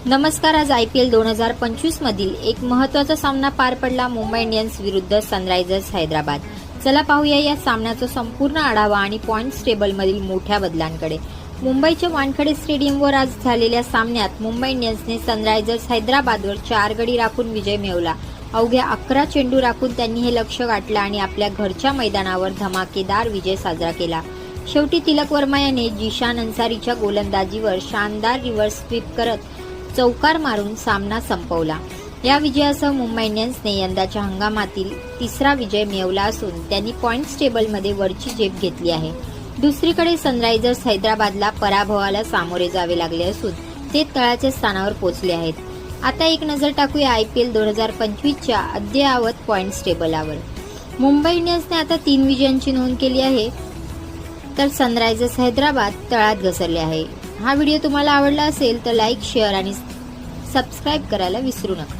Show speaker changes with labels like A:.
A: नमस्कार. आज IPL 2025 मधील एक महत्त्वाचा सामना पार पडला. मुंबई इंडियन्स विरुद्ध सनरायझर्स हैदराबाद. चला पाहूया या सामन्याचा संपूर्ण आढावा आणि पॉइंट्स टेबलमधील मोठ्या बदलांकडे. मुंबईच्या वानखेडे स्टेडियमवर आज झालेल्या सामन्यात मुंबई इंडियन्सने सनरायझर्स हैदराबादवर 4 गडी राखून विजय मिळवला. अवघ्या 11 चेंडू राखून त्यांनी हे लक्ष्य गाठलं आणि आपल्या घरच्या मैदानावर धमाकेदार विजय साजरा केला. शेवटी तिलक वर्मा याने जिशान अन्सारीच्या गोलंदाजीवर शानदार रिव्हर्स स्वीप करत चौकार मारून सामना संपवला. या विजयासह मुंबई इंडियन्सने यंदाच्या हंगामातील तिसरा विजय मिळवला असून त्यांनी पॉइंट्स टेबलमध्ये वरची झेप घेतली आहे. दुसरीकडे सनरायझर्स हैदराबादला पराभवाला सामोरे जावे लागले असून ते तळाच्या स्थानावर पोहोचले आहेत. आता एक नजर टाकूया IPL 2025च्या अद्ययावत पॉइंट्स टेबलवर. मुंबई इंडियन्सने आता 3 विजयांची नोंद केली आहे, तर सनरायझर्स हैदराबाद तळात घसरले आहे. हा व्हिडिओ तुम्हाला आवडला असेल तर लाईक, शेअर आणि सबस्क्राईब करायला विसरू नका.